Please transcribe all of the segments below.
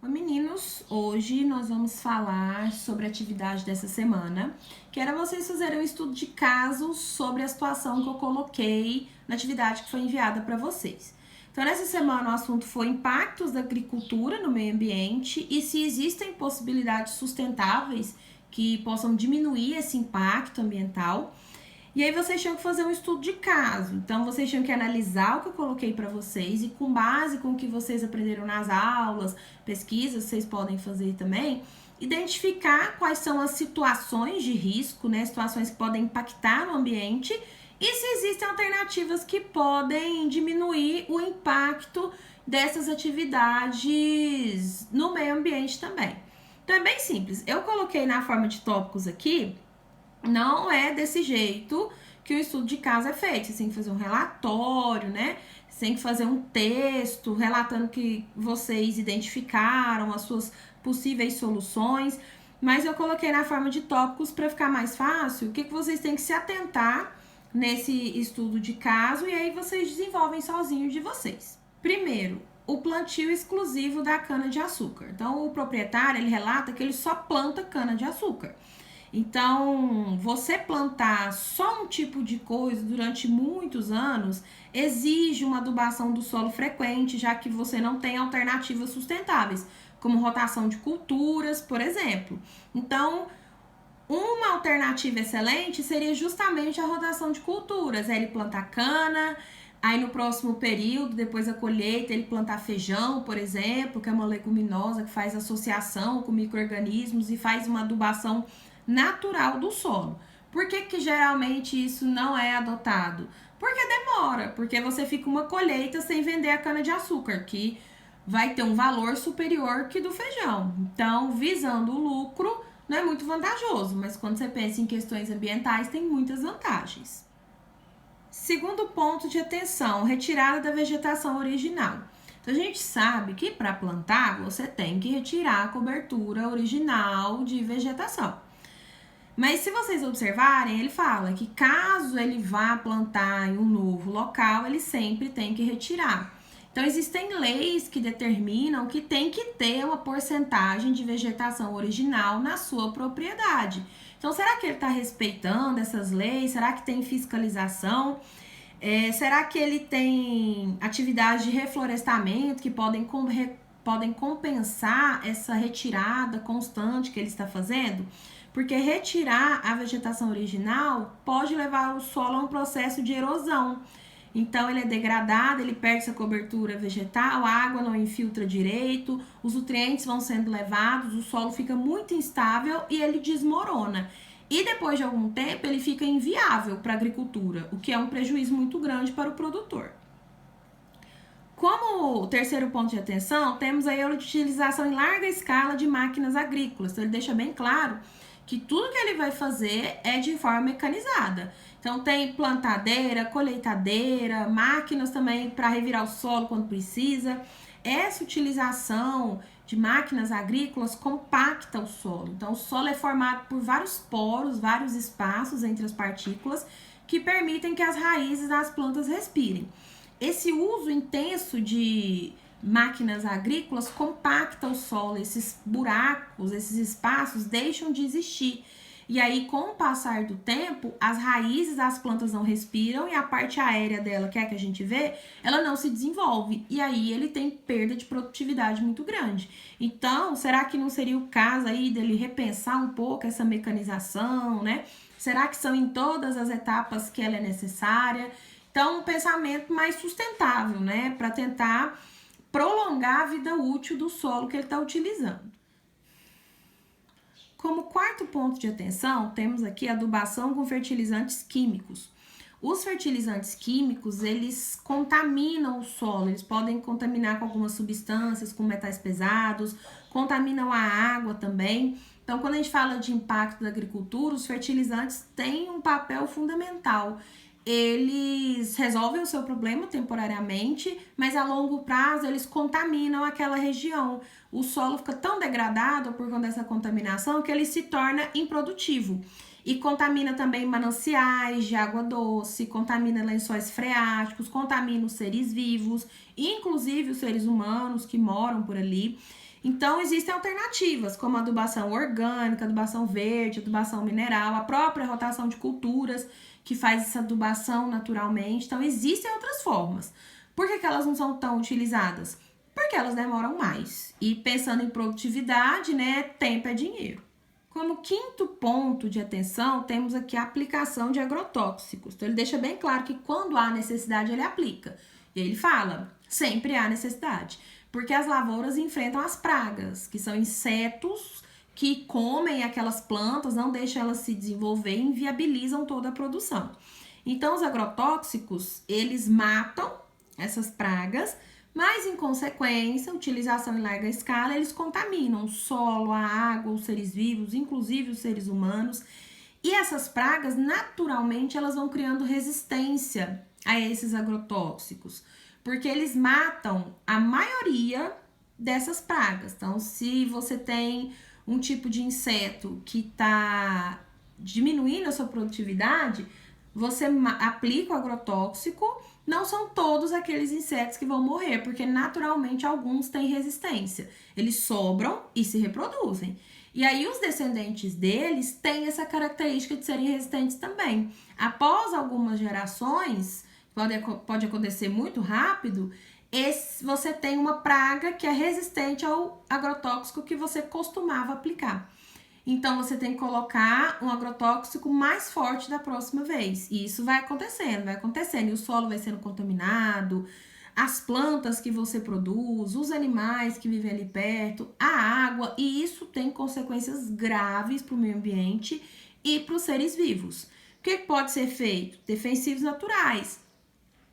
Oi, meninos! Hoje nós vamos falar sobre a atividade dessa semana, que era vocês fazerem um estudo de caso sobre a situação que eu coloquei na atividade que foi enviada para vocês. Então, nessa semana o assunto foi impactos da agricultura no meio ambiente e se existem possibilidades sustentáveis que possam diminuir esse impacto ambiental. E aí vocês tinham que fazer um estudo de caso. Então vocês tinham que analisar o que eu coloquei para vocês e com base com o que vocês aprenderam nas aulas, pesquisas, vocês podem fazer também, identificar quais são as situações de risco, né, situações que podem impactar no ambiente e se existem alternativas que podem diminuir o impacto dessas atividades no meio ambiente também. Então é bem simples. Eu coloquei na forma de tópicos aqui. Não é desse jeito que o estudo de caso é feito. Você tem que fazer um relatório, né? Você tem que fazer um texto relatando que vocês identificaram as suas possíveis soluções. Mas eu coloquei na forma de tópicos para ficar mais fácil. O que vocês têm que se atentar nesse estudo de caso e aí vocês desenvolvem sozinhos de vocês. Primeiro, o plantio exclusivo da cana-de-açúcar. Então, o proprietário, ele relata que ele só planta cana-de-açúcar. Então, você plantar só um tipo de coisa durante muitos anos exige uma adubação do solo frequente, já que você não tem alternativas sustentáveis, como rotação de culturas, por exemplo. Então, uma alternativa excelente seria justamente a rotação de culturas. Ele plantar cana, aí no próximo período, depois da colheita, ele plantar feijão, por exemplo, que é uma leguminosa que faz associação com micro-organismos e faz uma adubação natural do solo. Por que geralmente isso não é adotado? Porque demora, porque você fica uma colheita sem vender a cana-de-açúcar, que vai ter um valor superior que do feijão. Então, visando o lucro, não é muito vantajoso, mas quando você pensa em questões ambientais, tem muitas vantagens. Segundo ponto de atenção, retirada da vegetação original. Então, a gente sabe que para plantar, você tem que retirar a cobertura original de vegetação. Mas se vocês observarem, ele fala que caso ele vá plantar em um novo local, ele sempre tem que retirar. Então, existem leis que determinam que tem que ter uma porcentagem de vegetação original na sua propriedade. Então, será que ele está respeitando essas leis? Será que tem fiscalização? Será que ele tem atividades de reflorestamento que podem compensar essa retirada constante que ele está fazendo? Porque retirar a vegetação original pode levar o solo a um processo de erosão. Então, ele é degradado, ele perde essa cobertura vegetal, a água não infiltra direito, os nutrientes vão sendo levados, o solo fica muito instável e ele desmorona. E depois de algum tempo, ele fica inviável para a agricultura, o que é um prejuízo muito grande para o produtor. Como terceiro ponto de atenção, temos aí a utilização em larga escala de máquinas agrícolas. Então, ele deixa bem claro que tudo que ele vai fazer é de forma mecanizada. Então, tem plantadeira, colheitadeira, máquinas também para revirar o solo quando precisa. Essa utilização de máquinas agrícolas compacta o solo. Então, o solo é formado por vários poros, vários espaços entre as partículas que permitem que as raízes das plantas respirem. Esse uso intenso de máquinas agrícolas compacta o solo, esses buracos, esses espaços deixam de existir. E aí, com o passar do tempo, as raízes das plantas não respiram e a parte aérea dela, que é a que a gente vê, ela não se desenvolve. E aí ele tem perda de produtividade muito grande. Então, será que não seria o caso aí dele repensar um pouco essa mecanização, né? Será que são em todas as etapas que ela é necessária? Então, um pensamento mais sustentável, né? Para tentar prolongar a vida útil do solo que ele está utilizando. Como quarto ponto de atenção, temos aqui a adubação com fertilizantes químicos. Os fertilizantes químicos, eles contaminam o solo, eles podem contaminar com algumas substâncias, com metais pesados, contaminam a água também. Então, quando a gente fala de impacto da agricultura, os fertilizantes têm um papel fundamental. Eles resolvem o seu problema temporariamente, mas a longo prazo eles contaminam aquela região. O solo fica tão degradado por conta dessa contaminação que ele se torna improdutivo. E contamina também mananciais de água doce, contamina lençóis freáticos, contamina os seres vivos, inclusive os seres humanos que moram por ali. Então, existem alternativas, como adubação orgânica, adubação verde, adubação mineral, a própria rotação de culturas, que faz essa adubação naturalmente. Então, existem outras formas. Por que elas não são tão utilizadas? Porque elas demoram mais. E pensando em produtividade, né, tempo é dinheiro. Como quinto ponto de atenção, temos aqui a aplicação de agrotóxicos. Então, ele deixa bem claro que quando há necessidade, ele aplica. E aí ele fala, sempre há necessidade. Porque as lavouras enfrentam as pragas, que são insetos que comem aquelas plantas, não deixam elas se desenvolver e inviabilizam toda a produção. Então, os agrotóxicos, eles matam essas pragas, mas, em consequência, utilização em larga escala, eles contaminam o solo, a água, os seres vivos, inclusive os seres humanos. E essas pragas, naturalmente, elas vão criando resistência a esses agrotóxicos, porque eles matam a maioria dessas pragas. Então, se você tem um tipo de inseto que está diminuindo a sua produtividade, você aplica o agrotóxico. Não são todos aqueles insetos que vão morrer, porque naturalmente alguns têm resistência. Eles sobram e se reproduzem. E aí os descendentes deles têm essa característica de serem resistentes também. Após algumas gerações, pode acontecer muito rápido, você tem uma praga que é resistente ao agrotóxico que você costumava aplicar. Então, você tem que colocar um agrotóxico mais forte da próxima vez. E isso vai acontecendo. E o solo vai sendo contaminado, as plantas que você produz, os animais que vivem ali perto, a água. E isso tem consequências graves para o meio ambiente e para os seres vivos. O que pode ser feito? Defensivos naturais.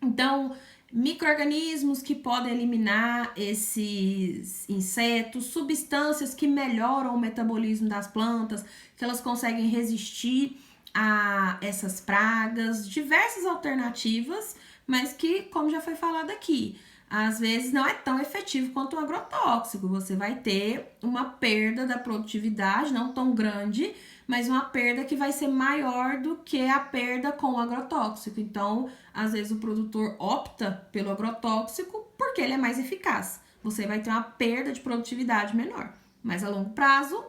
Então, micro-organismos que podem eliminar esses insetos, substâncias que melhoram o metabolismo das plantas, que elas conseguem resistir a essas pragas, diversas alternativas, mas que, como já foi falado aqui, às vezes não é tão efetivo quanto um agrotóxico. Você vai ter uma perda da produtividade, não tão grande, mas uma perda que vai ser maior do que a perda com o agrotóxico. Então, às vezes o produtor opta pelo agrotóxico porque ele é mais eficaz. Você vai ter uma perda de produtividade menor, mas a longo prazo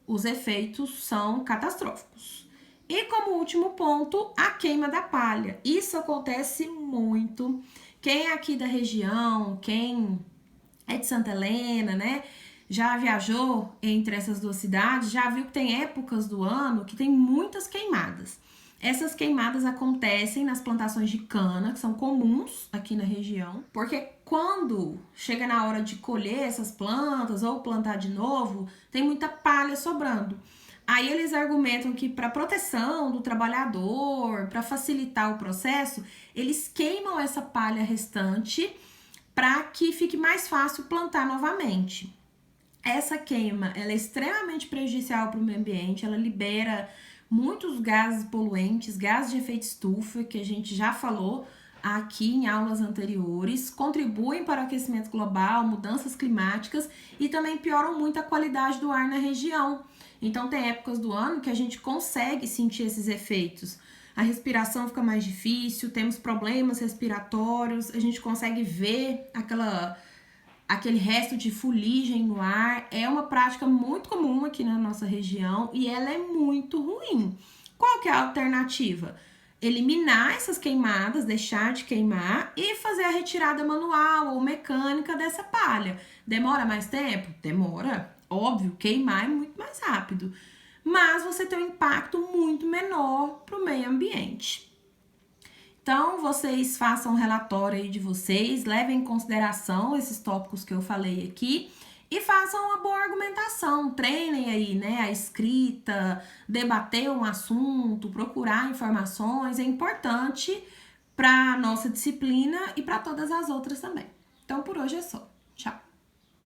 os efeitos são catastróficos. E como último ponto, a queima da palha. Isso acontece muito. Quem é aqui da região, quem é de Santa Helena, né? Já viajou entre essas duas cidades, já viu que tem épocas do ano que tem muitas queimadas. Essas queimadas acontecem nas plantações de cana, que são comuns aqui na região, porque quando chega na hora de colher essas plantas ou plantar de novo, tem muita palha sobrando. Aí eles argumentam que para proteção do trabalhador, para facilitar o processo, eles queimam essa palha restante para que fique mais fácil plantar novamente. Essa queima, ela é extremamente prejudicial para o meio ambiente, ela libera muitos gases poluentes, gases de efeito estufa, que a gente já falou aqui em aulas anteriores, contribuem para o aquecimento global, mudanças climáticas e também pioram muito a qualidade do ar na região. Então, tem épocas do ano que a gente consegue sentir esses efeitos. A respiração fica mais difícil, temos problemas respiratórios, a gente consegue ver aquele resto de fuligem no ar. É uma prática muito comum aqui na nossa região e ela é muito ruim. Qual que é a alternativa? Eliminar essas queimadas, deixar de queimar e fazer a retirada manual ou mecânica dessa palha. Demora mais tempo? Demora. Óbvio, queimar é muito mais rápido. Mas você tem um impacto muito menor para o meio ambiente. Então, vocês façam um relatório aí de vocês, levem em consideração esses tópicos que eu falei aqui e façam uma boa argumentação, treinem aí, né, a escrita, debater um assunto, procurar informações, é importante para a nossa disciplina e para todas as outras também. Então, por hoje é só. Tchau!